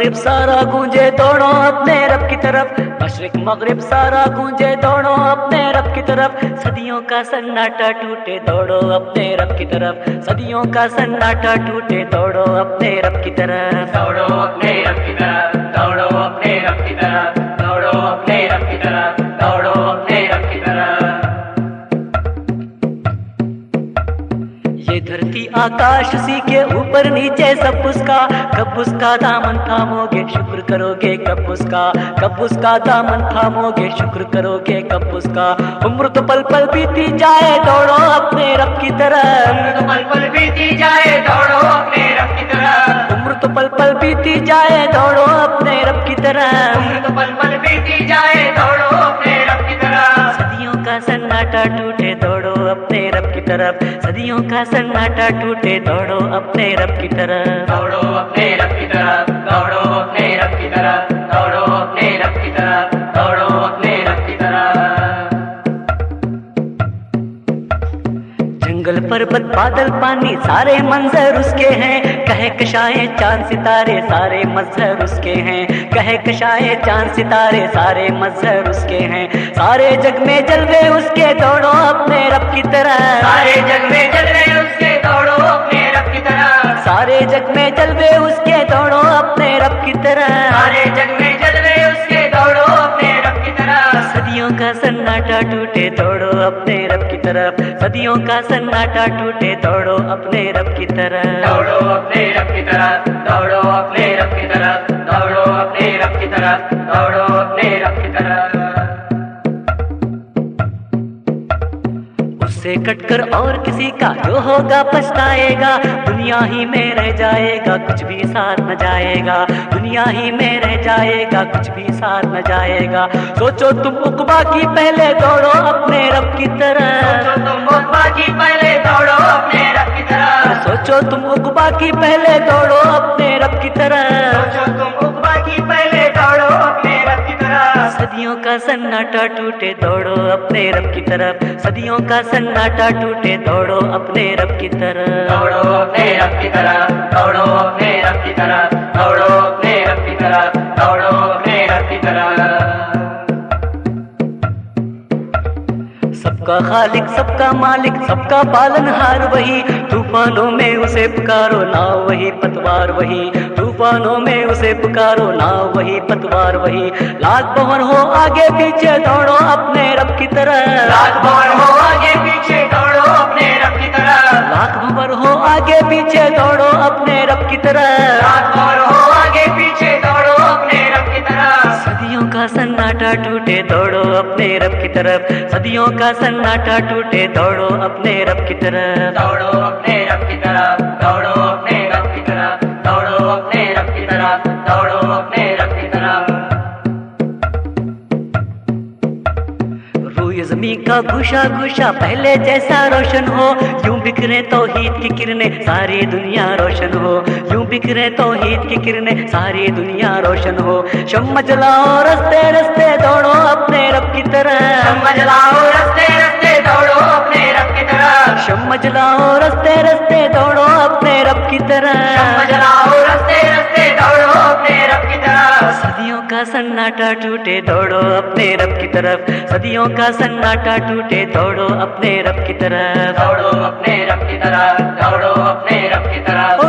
मगरिब सारा गूंजे दौड़ो अपने रब की तरफ, मशरिक मगरिब सारा गूंजे दौड़ो अपने रब की तरफ, सदियों का सन्नाटा टूटे दौड़ो अपने रब की तरफ, सदियों का सन्नाटा टूटे दौड़ो अपने रब की तरफ, दौड़ो अपने रब की तरफ, दौड़ो अपने रब की तरफ, दौड़ो अपने रब की तरफ, दौड़ो अपने रब की तरफ। ये धरती आकाश उसी के ऊपर नीचे सब उसका, कब उसका दामन थामोगे शुक्र करोगे, कब उसका दामन थामोगे शुक्र करोगे, कब उसका। उम्र तो पल पल बीती जाए दौड़ो अपने रब की तरफ, उम्र तो पल पल बीती जाए दौड़ो अपने रब की तरफ, उम्र तो पल पल बीती जाए दौड़ो अपने रब की तरफ, उम्र तो पल पल बीती जाए दौड़ो अपने रब की तरफ। सदियों का सन्नाटा टूटे दौड़ो अपने रब की तरफ, सदियों का सन्नाटा टूटे दौड़ो अपने रब की तरफ, दौड़ो अपने रब की तरफ, दौड़ो अपने रब की तरफ, दौड़ो अपने रब की तरफ, दौड़ो अपने रब की तरफ। जंगल पर्वत बादल पानी सारे मंजर उसके हैं, कहे कशाए चांद सितारे सारे मजहर उसके हैं, कहे कशाए चांद सितारे सारे मजहर उसके हैं, सारे जग में जलवे उसके दौड़ो अपने रब की तरफ, सारे जग में जलवे उसके दौड़ो अपने रब की तरफ, सारे जग में जलवे उसके दौड़ो अपने रब की तरफ, सारे जग में जलवे उसके दौड़ो अपने रब की तरफ। सदियों का सन्नाटा टूटे दौड़ो अपने रब की तरफ, सदियों का सन्नाटा टूटे दौड़ो अपने रब की तरफ, दौड़ो अपने रब की तरफ, दौड़ो अपने रब की तरफ, दौड़ो अपने रब की तरफ, दौड़ो अपने रब की तरफ। उससे कटकर और किसी का जो होगा पछताएगा, दुनिया ही में रह जाएगा कुछ भी साथ न जाएगा, दुनिया ही में रह जाएगा कुछ भी साथ न जाएगा। सोचो तुम उकबा की पहले दौड़ो अपने रब की तरफ, सोचो तुम उकबा की पहले दौड़ो अपने रब की तरफ, सोचो तुम उकबा की पहले दौड़ो अपने रब की तरफ, सोचो तुम उकबा की पहले दौड़ो अपने रब की तरफ। सदियों का सन्नाटा टूटे दौड़ो अपने रब की तरफ, सदियों का सन्नाटा टूटे दौड़ो अपने रब की तरफ, दौड़ो अपने रब की तरफ, दौड़ो अपने रब की तरफ, दौड़ो अपने रब की तरफ, दौड़ो अपने रब की तरफ। सबका खालिक सबका मालिक सबका पालनहार वही, तूफानों में उसे पुकारो नाव वही पतवार वही, तूफानों में उसे पुकारो नाव वही पतवार वही। लाख भवन हो आगे पीछे दौड़ो अपने रब की तरफ, लाख भवन हो आगे पीछे दौड़ो अपने रब की तरफ, लाख भवन हो आगे पीछे दौड़ो अपने रब की तरफ, लाख भवन हो आगे पीछे दौड़ो अपने रब की तरफ। सदियों का सन्नाटा टूटे दौड़ो अपने रब की तरफ, सदियों का सन्नाटा टूटे दौड़ो अपने रब की तरफ, दौड़ो अपने रब की तरफ, दौड़ो अपने रब की तरफ, दौड़ो अपने रब की तरफ, दौड़ो अपने रब की तरफ। रूए ज़मीं का गुशा गुशा पहले जैसा रोशन हो, यूं बिखरे तौहीद की किरणें सारी दुनिया रोशन हो, यूं बिखरे तौहीद की किरणें सारी दुनिया रोशन हो। शम्मा जलाओ रस्ते रस्ते दौड़ो अपने रब की तरफ, शम्मा जलाओ रस्ते रस्ते दौड़ो अपने रब की तरफ, शम्मा जलाओ रस्ते रस्ते दौड़ो अपने रब की तरफ, शम्मा जलाओ रस्ते रस्ते दौड़ो अपने रब की तरफ। सदियों का सन्नाटा टूटे दौड़ो अपने रब की तरफ, सदियों का सन्नाटा टूटे दौड़ो अपने रब की तरफ, दौड़ो अपने रब की तरफ, दौड़ो अपने रब की तरफ।